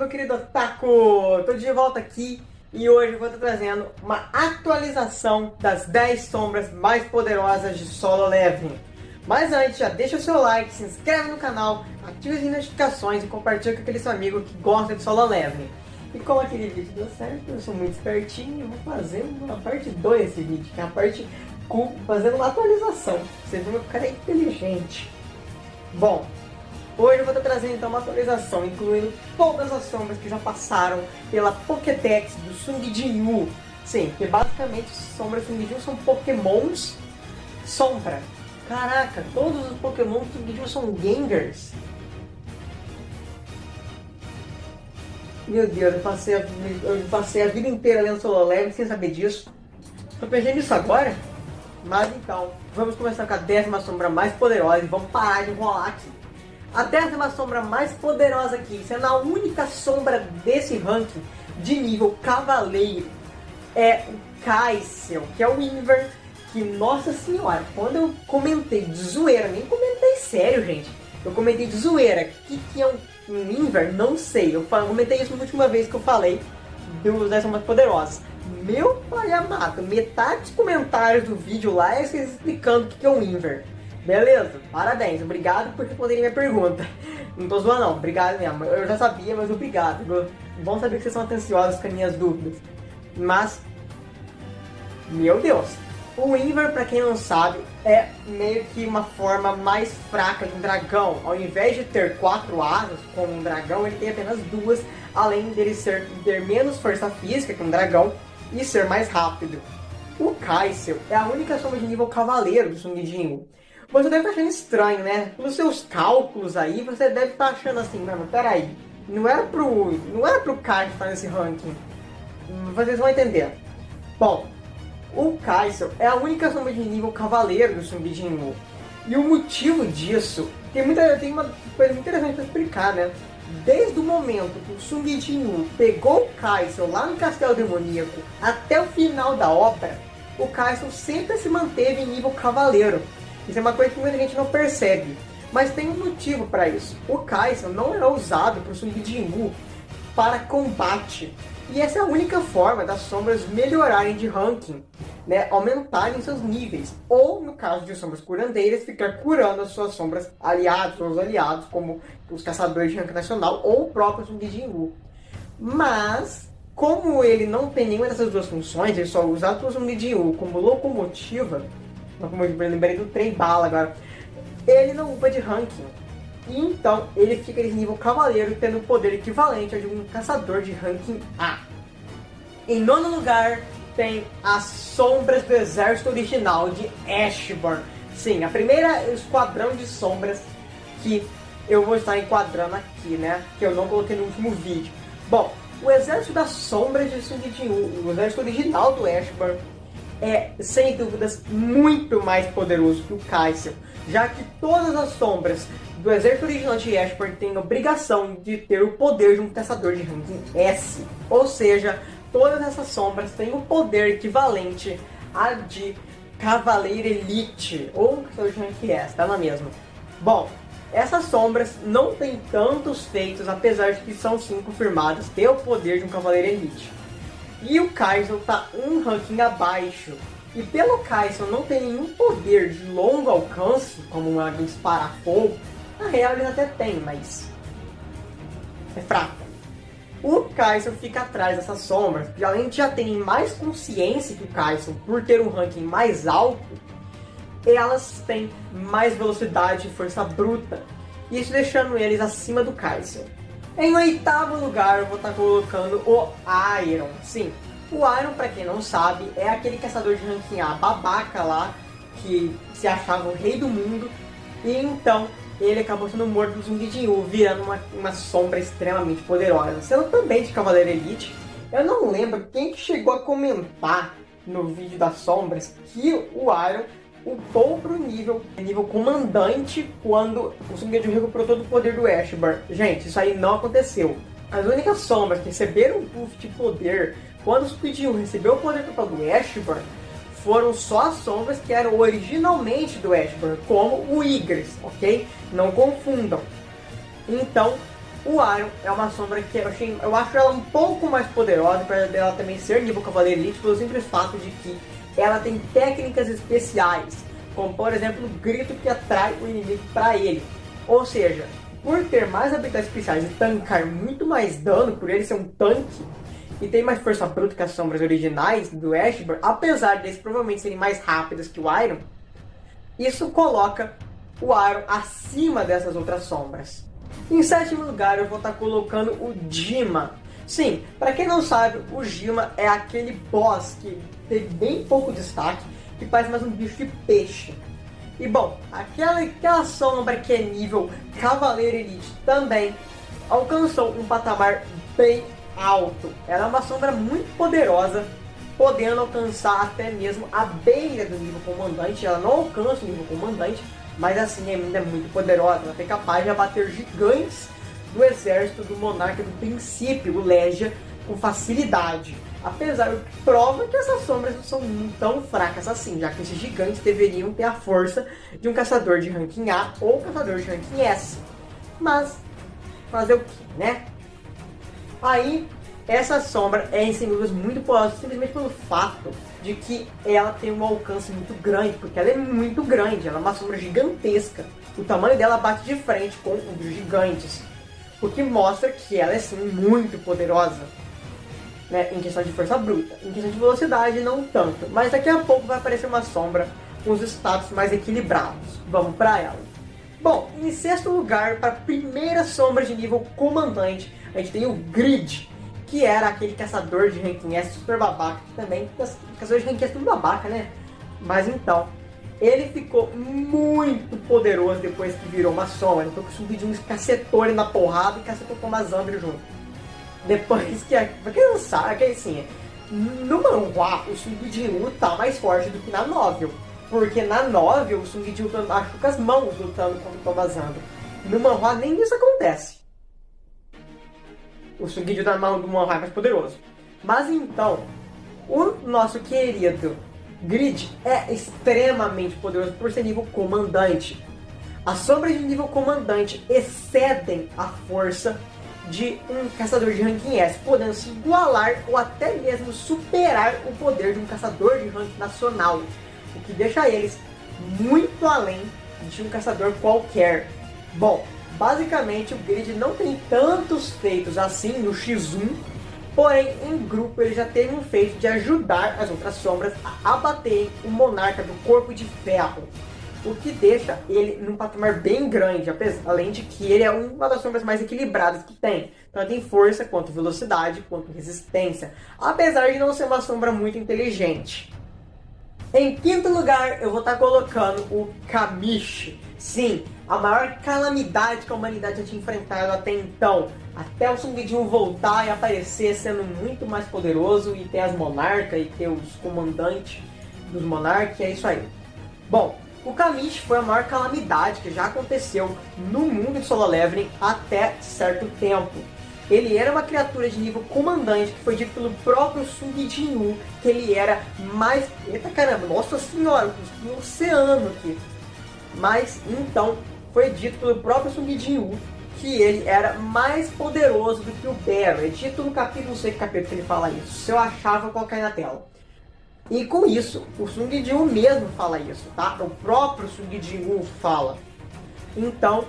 meu querido Otaku! Tô de volta aqui e hoje eu vou estar trazendo uma atualização das 10 sombras mais poderosas de Solo Leveling. Mas antes, já deixa o seu like, se inscreve no canal, ativa as notificações e compartilha com aquele seu amigo que gosta de Solo Leveling. E como aquele vídeo deu certo, eu sou muito espertinho, eu vou fazer uma parte 2 desse vídeo, que é a parte cool, fazendo uma atualização. Vocês vão ver que o cara é inteligente. Bom, hoje eu vou estar trazendo então uma atualização, incluindo todas as sombras que já passaram pela Pokédex do Sung Jinwoo. Sim, porque basicamente sombras Sung Jinwoo são pokémons sombra. Caraca, todos os pokémons Sung Jinwoo são Gengars. Meu Deus, eu passei a vida inteira lendo Solo Leveling sem saber disso. Tô pensando nisso agora. Mas então, vamos começar com a 10ª sombra mais poderosa e vamos parar de enrolar aqui. A 10ª sombra mais poderosa aqui, sendo a única sombra desse ranking de nível cavaleiro, é o Kaisel, que é o Inver, que, nossa senhora, quando eu comentei de zoeira, nem comentei sério, gente, eu comentei de zoeira, o que é um Inver? Não sei, eu comentei isso na última vez que eu falei dos 10 sombras poderosas. Meu pai amado, metade dos comentários do vídeo lá é vocês explicando o que é um Inver. Beleza, parabéns, obrigado por responderem minha pergunta. Não tô zoando não, obrigado mesmo. Eu já sabia, mas obrigado. Bom saber que vocês são atenciosos com as minhas dúvidas. Mas, meu Deus, o Inver, pra quem não sabe, é meio que uma forma mais fraca de um dragão. Ao invés de ter 4 asas, como um dragão, ele tem apenas 2, além dele ter menos força física que um dragão e ser mais rápido. O Kaisel é a única sombra de nível cavaleiro do Sung Jinwoo. Você deve estar achando estranho, né? Pelos seus cálculos aí, você deve estar achando assim, mano, peraí, não era pro Kai fazer esse ranking. Vocês vão entender. Bom, o Kaisel é a única sombra de nível cavaleiro do Sung Jinwoo. E o motivo disso, tem uma coisa muito interessante para explicar, né? Desde o momento que o Sung Jinwoo pegou o Kaisel lá no Castelo Demoníaco até o final da obra, o Kaisel sempre se manteve em nível cavaleiro. Isso é uma coisa que muita gente não percebe, mas tem um motivo para isso. O Kaisel não era usado por Sung Jinwoo para combate, e essa é a única forma das sombras melhorarem de ranking, né? Aumentarem seus níveis, ou no caso de sombras curandeiras, ficar curando as suas sombras aliados, seus aliados, como os caçadores de ranking nacional ou o próprio Sung Jinwoo. Mas, como ele não tem nenhuma dessas duas funções, ele só usa o Sung Jinwoo como locomotiva, como eu lembrei do trem bala agora, ele não upa de ranking. E então ele fica nesse nível cavaleiro, tendo o poder equivalente ao de um caçador de ranking A. Em 9º lugar tem as sombras do exército original de Ashburn. Sim, a primeira esquadrão de sombras que eu vou estar enquadrando aqui, né? Que eu não coloquei no último vídeo. Bom, o exército das sombras de Sung Jinwoo, o exército original do Ashburn, é, sem dúvidas, muito mais poderoso que o Kaisel, já que todas as sombras do exército original de Ashburn têm a obrigação de ter o poder de um caçador de ranking S. Ou seja, todas essas sombras têm um poder equivalente a de Cavaleiro Elite, ou caçador de ranking S, tá na mesma. Bom, essas sombras não têm tantos feitos, apesar de que são sim confirmadas ter o poder de um Cavaleiro Elite. E o Kaisel está um ranking abaixo. E pelo Kaisel não tem nenhum poder de longo alcance, como uma disparar fogo. Na real ele até tem, mas é fraco. O Kaisel fica atrás dessas sombras, porque além de já terem mais consciência que o Kaisel por ter um ranking mais alto, elas têm mais velocidade e força bruta. Isso deixando eles acima do Kaisel. Em 8º lugar eu vou estar colocando o Iron. Sim, o Iron, pra quem não sabe, é aquele caçador de ranking A babaca lá, que se achava o rei do mundo. E então ele acabou sendo morto do Sung Jinwoo, virando uma sombra extremamente poderosa, sendo também de Cavaleiro Elite. Eu não lembro quem que chegou a comentar no vídeo das sombras que o Iron upou pro nível comandante quando o Sung Jinwoo recuperou todo o poder do Ashburn. Gente, isso aí não aconteceu. As únicas sombras que receberam um buff de poder quando o Sung Jinwoo recebeu o poder total do Ashburn foram só as sombras que eram originalmente do Ashburn, como o Igris, ok? Não confundam. Então, O Iron é uma sombra que eu acho ela um pouco mais poderosa, apesar dela também ser nível Cavaleiro Elite, pelo simples fato de que ela tem técnicas especiais, como por exemplo o grito que atrai o inimigo para ele. Ou seja, por ter mais habilidades especiais e tancar muito mais dano, por ele ser um tanque, e tem mais força bruta que as sombras originais do Ashburn, apesar deles provavelmente serem mais rápidas que o Iron, isso coloca o Iron acima dessas outras sombras. Em sétimo lugar, eu vou estar colocando o Dima. Sim, para quem não sabe, o Dima é aquele boss que teve bem pouco destaque, que parece mais um bicho de peixe. E bom, aquela sombra que é nível Cavaleiro Elite também alcançou um patamar bem alto. Ela é uma sombra muito poderosa, podendo alcançar até mesmo a beira do nível Comandante. Ela não alcança o nível Comandante, mas assim ainda é muito poderosa. Ela é capaz de abater gigantes do exército do Monarca do Princípio, o Legia, com facilidade. Apesar de prova que essas sombras não são tão fracas assim, já que esses gigantes deveriam ter a força de um caçador de ranking A ou caçador de ranking S. Mas, fazer o que, né? Aí, essa sombra é, sem dúvidas, muito poderosa, simplesmente pelo fato de que ela tem um alcance muito grande, porque ela é muito grande, ela é uma sombra gigantesca. O tamanho dela bate de frente com um dos gigantes, o que mostra que ela é sim muito poderosa, né, em questão de força bruta. Em questão de velocidade, não tanto, mas daqui a pouco vai aparecer uma sombra com os status mais equilibrados. Vamos para ela. Bom, em sexto lugar, para a primeira sombra de nível Comandante, a gente tem o Grid, que era aquele caçador de ranking S super babaca, também caçador de ranking S tudo babaca, né? Mas então, ele ficou muito poderoso depois que virou uma sombra. Então, subiu de um cacetou ele na porrada e cacetou com uma Zandra junto. Depois que, pra quem não sabe, que assim, no manhwa, o Sung Jin-woo tá mais forte do que na novel. Porque na novel, o Sung Jin-woo machuca as mãos lutando contra o Tomazandra. No manhwa, nem isso acontece. O Sung Jin-woo da mão do manhwa é mais poderoso. Mas então, o nosso querido Grid é extremamente poderoso por ser nível Comandante. As sombras de nível Comandante excedem a força de um caçador de ranking S, podendo se igualar ou até mesmo superar o poder de um caçador de ranking nacional, o que deixa eles muito além de um caçador qualquer. Bom, basicamente o Grid não tem tantos feitos assim no X1, porém em grupo ele já teve um feito de ajudar as outras sombras a abater o Monarca do Corpo de Ferro, o que deixa ele num patamar bem grande, além de que ele é uma das sombras mais equilibradas que tem. Então ele tem força quanto velocidade, quanto resistência, apesar de não ser uma sombra muito inteligente. Em quinto lugar, eu vou estar colocando o Kamish. Sim, a maior calamidade que a humanidade já tinha enfrentado até então. Até o Sung Jin voltar e aparecer sendo muito mais poderoso e ter as monarcas e ter os comandantes dos monarcas, é isso aí. Bom, o Kamish foi a maior calamidade que já aconteceu no mundo de Solo Leveling até certo tempo. Ele era uma criatura de nível Comandante, que foi dito pelo próprio Sung Jin-woo, que ele era mais... Eita caramba, nossa senhora, um oceano aqui. Mas, então, foi dito pelo próprio Sung Jin-woo que ele era mais poderoso do que o Barrow. É dito no capítulo, não sei que capítulo que ele fala isso. Se eu achar, eu vou colocar aí na tela. E com isso, o Sung Jin-woo mesmo fala isso, tá? O próprio Sung Jin-woo fala. Então,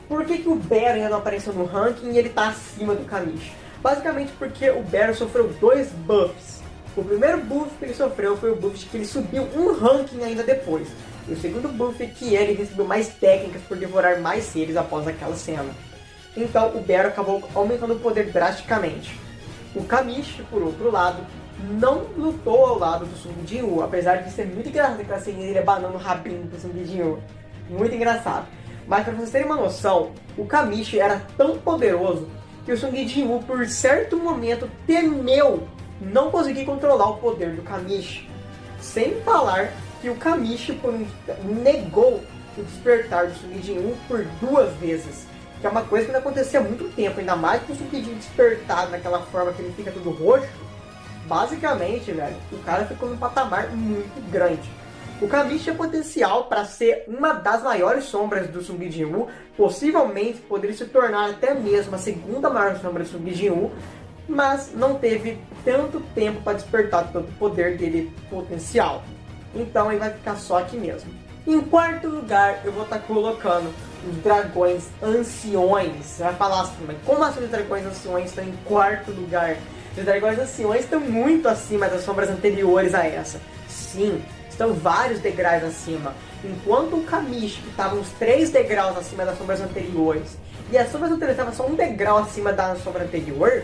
por que o Barrow ainda não apareceu no ranking e ele tá acima do Kamish? Basicamente porque o Barrow sofreu 2 buffs. O primeiro buff que ele sofreu foi o buff de que ele subiu um ranking ainda depois. E o segundo buff é que ele recebeu mais técnicas por devorar mais seres após aquela cena. Então o Barrow acabou aumentando o poder drasticamente. O Kamish, por outro lado, não lutou ao lado do Sung Jin-woo, apesar de ser muito engraçado aquela cena dele abanando o rabinho do Sung Jin-woo. Muito engraçado. Mas para vocês terem uma noção, o Kamish era tão poderoso que o Sung Jin-woo por certo momento temeu não conseguir controlar o poder do Kamish. Sem falar que o Kamish negou o despertar do Sung Jin-woo por 2 vezes. Que é uma coisa que não acontecia há muito tempo, ainda mais com o Sung Jin-woo despertado naquela forma que ele fica todo roxo. Basicamente, velho, o cara ficou num patamar muito grande. O Kamish tinha potencial para ser uma das maiores sombras do Sung-Jin-Woo, possivelmente poderia se tornar até mesmo a segunda maior sombra do Sung-Jin-Woo, mas não teve tanto tempo para despertar todo o poder dele potencial. Então ele vai ficar só aqui mesmo. Em quarto lugar, eu vou estar colocando os dragões anciões. Você vai falar assim, mas como assim os dragões anciões estão em quarto lugar? Os dragões anciões estão muito acima das sombras anteriores a essa. Sim, estão vários degraus acima. Enquanto o Kamish, que estava uns 3 degraus acima das sombras anteriores, e as sombras anteriores estavam só um degrau acima da sombra anterior,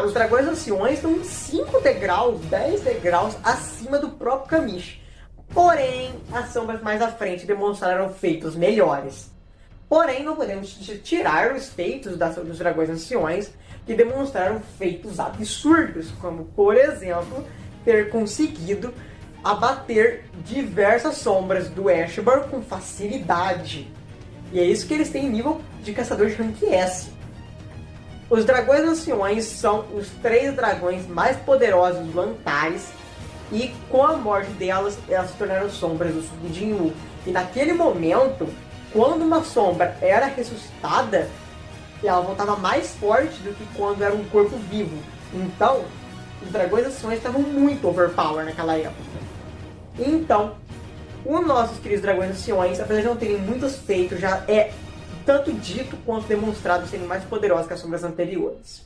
os dragões anciões estão uns 5 degraus, 10 degraus acima do próprio Kamish. Porém, as sombras mais à frente demonstraram feitos melhores. Porém, não podemos tirar os feitos dos dragões anciões, que demonstraram feitos absurdos, como, por exemplo, ter conseguido abater diversas sombras do Ashbar com facilidade. E é isso que eles têm em nível de caçador de rank S. Os dragões anciões são os 3 dragões mais poderosos do Antares, e com a morte delas, elas se tornaram sombras do Sung-Jin-Woo. E naquele momento, quando uma sombra era ressuscitada, ela voltava mais forte do que quando era um corpo vivo. Então, os dragões anciões estavam muito overpower naquela época. Então, os nossos queridos dragões anciões, apesar de não terem muitos feitos, já é tanto dito quanto demonstrado serem mais poderosos que as sombras anteriores.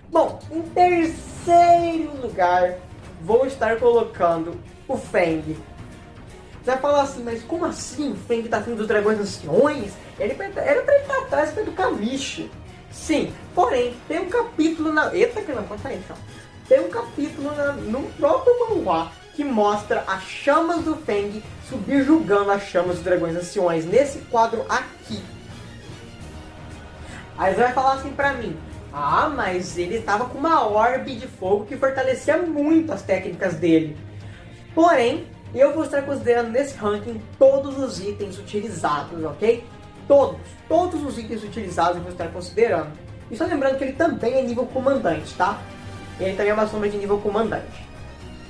Bom, em terceiro lugar, vou estar colocando o Feng. Você vai falar assim, mas como assim o Feng está acima dos dragões anciões? Era para ele estar atrás do Kamish. Sim, porém, tem um capítulo na... Eita, que não, conta aí, então. Tem um capítulo no próprio manhwa que mostra as chamas do Feng subjugando as chamas dos dragões anciões. Nesse quadro aqui. Aí você vai falar assim pra mim, ah, mas ele estava com uma orbe de fogo que fortalecia muito as técnicas dele. Porém, eu vou estar considerando nesse ranking todos os itens utilizados, ok? Todos os itens utilizados eu vou estar considerando. E só lembrando que ele também é nível comandante, tá? Ele também é uma sombra de nível comandante.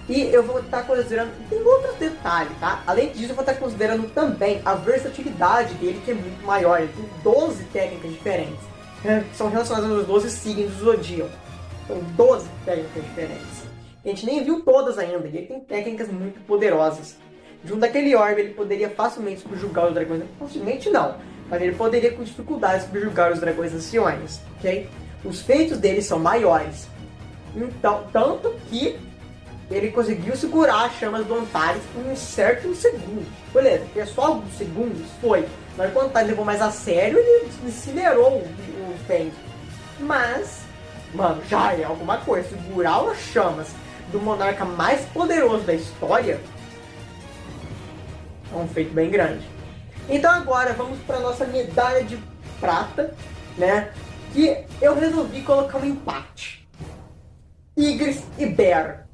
E eu vou estar considerando, tem outros detalhes, tá? Além disso, eu vou estar considerando também a versatilidade dele, que é muito maior. Ele tem 12 técnicas diferentes, que são relacionadas aos 12 signos do Zodíaco. São 12 técnicas diferentes. A gente nem viu todas ainda, e ele tem técnicas muito poderosas. Junto daquele orbe, ele poderia facilmente subjugar os dragões. Facilmente não, mas ele poderia com dificuldade subjugar os dragões anciões, ok? Os feitos dele são maiores. Então, tanto que ele conseguiu segurar as chamas do Antares por um certo segundo. Beleza, porque só alguns segundos foi. Mas quando o Antares levou mais a sério, ele incinerou o Feng. Mas, mano, já é alguma coisa. Segurar as chamas do monarca mais poderoso da história é um feito bem grande. Então agora vamos para nossa medalha de prata, né? Que eu resolvi colocar um empate. Igris e Bear.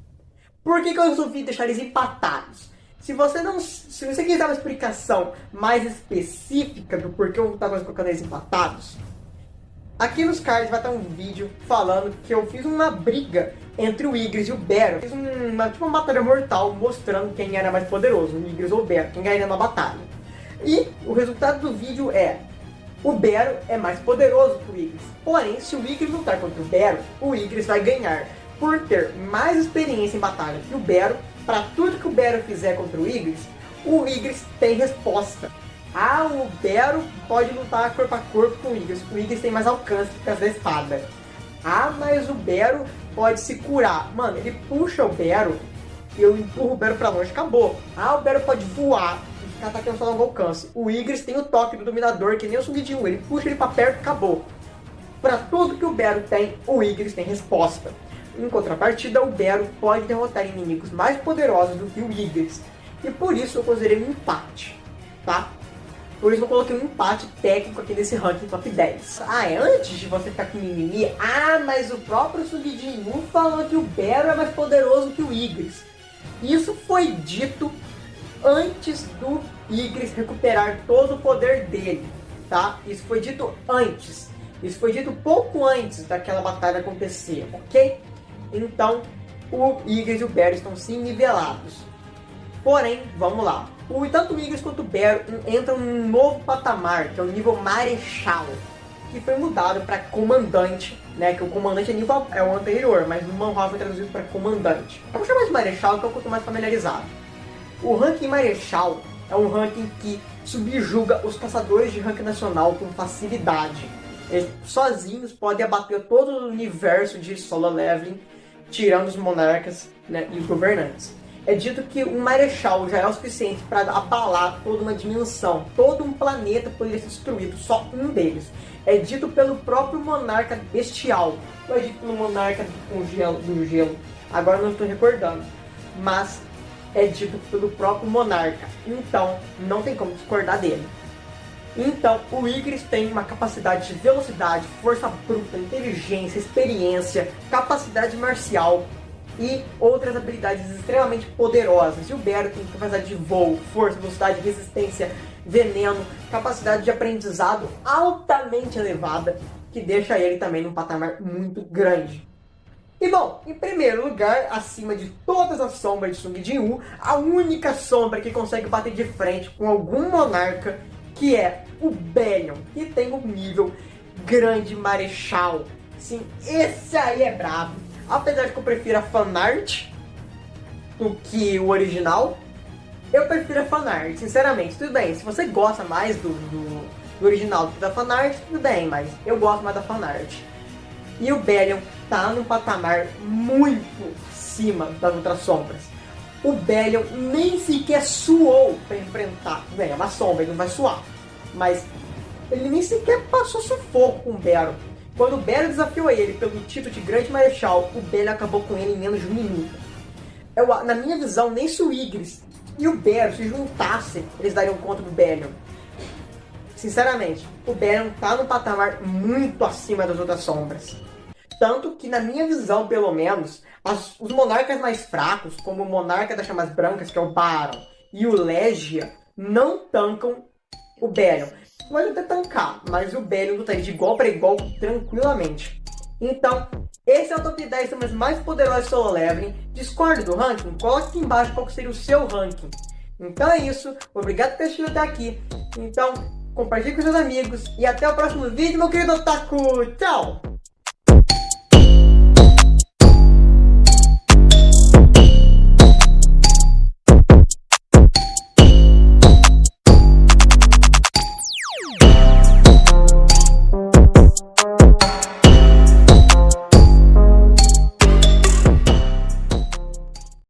Por que eu resolvi deixar eles empatados? Se você quiser uma explicação mais específica do porquê eu estava colocando eles empatados, aqui nos cards vai estar um vídeo falando que eu fiz uma briga entre o Igris e o Bear. Eu fiz uma batalha mortal mostrando quem era mais poderoso, o Igris ou o Bear, quem ganharia na batalha. E o resultado do vídeo é: o Bear é mais poderoso que o Igris. Porém, se o Igris lutar contra o Bear, o Igris vai ganhar. Por ter mais experiência em batalha que o Bear, para tudo que o Bear fizer contra o Igris tem resposta. Ah, o Bear pode lutar corpo a corpo com o Igris tem mais alcance por causa da espada. Ah, mas o Bear pode se curar. Mano, ele puxa o Bear e eu empurro o Bear pra longe, acabou. Ah, o Bear pode voar e ficar atacando só longo alcance. O Igris tem o toque do Dominador, que nem o Sung-Jin-Woo, ele puxa ele pra perto, acabou. Para tudo que o Bear tem, o Igris tem resposta. Em contrapartida, o Bear pode derrotar inimigos mais poderosos do que o Igris. E por isso eu considerei um empate, tá? Por isso eu coloquei um empate técnico aqui nesse ranking top 10. Ah, antes de você ficar com mimimi, mas o próprio Sung-Jin-Woo falou que o Bear é mais poderoso que o Igris. Isso foi dito antes do Igris recuperar todo o poder dele, tá? Isso foi dito antes. Isso foi dito pouco antes daquela batalha acontecer, ok? Então, o Igris e o Bear estão sim nivelados. Porém, vamos lá. Tanto o Ygritte quanto o Bero entram num novo patamar, que é o nível Marechal, que foi mudado para Comandante, né? Que o Comandante é o anterior, mas no manhwa foi traduzido para Comandante. Eu vou chamar de Marechal, que é o que eu tô mais familiarizado. O ranking Marechal é um ranking que subjuga os caçadores de ranking nacional com facilidade. Eles sozinhos podem abater todo o universo de Solo Leveling, tirando os monarcas, né, e os governantes. É dito que um marechal já é o suficiente para abalar toda uma dimensão. Todo um planeta poderia ser destruído, só um deles. É dito pelo próprio monarca bestial. Não é dito pelo monarca do gelo. Agora não estou recordando. Mas é dito pelo próprio monarca. Então, não tem como discordar dele. Então, o Ygritte tem uma capacidade de velocidade, força bruta, inteligência, experiência, capacidade marcial e outras habilidades extremamente poderosas. E o Bero tem capacidade de voo, força, velocidade, resistência, veneno, capacidade de aprendizado altamente elevada, que deixa ele também num patamar muito grande. E bom, em primeiro lugar, acima de todas as sombras de Sung Jin-woo, a única sombra que consegue bater de frente com algum monarca, que é o Bellion, que tem um nível Grande Marechal. Sim, esse aí é brabo. Apesar de que eu prefiro a fanart do que o original, eu prefiro a fanart, sinceramente. Tudo bem, se você gosta mais do original do que da fanart, tudo bem, mas eu gosto mais da fanart. E o Bellion tá num patamar muito acima das outras sombras. O Bellion nem sequer suou para enfrentar. Bem, é uma sombra, ele não vai suar. Mas ele nem sequer passou sufoco com o Bero. Quando o Bero desafiou ele pelo título de Grande Marechal, o Bellion acabou com ele em menos de um minuto. Na minha visão, nem se o Ygritte e o Bero se juntassem, eles dariam conta do Bellion. Sinceramente, o Bellion tá num patamar muito acima das outras sombras. Tanto que, na minha visão, pelo menos, os monarcas mais fracos, como o monarca das Chamas Brancas, que é o Baron, e o Legia, não tancam o Bellion. Pode até tancar, mas o Bellion lutaria de igual para igual tranquilamente. Então, esse é o top 10 sombras mais poderosas de Solo Leveling. Discorde do ranking? Coloque aqui embaixo qual seria o seu ranking. Então é isso, obrigado por ter assistido até aqui. Então, compartilhe com seus amigos e até o próximo vídeo, meu querido Otaku. Tchau!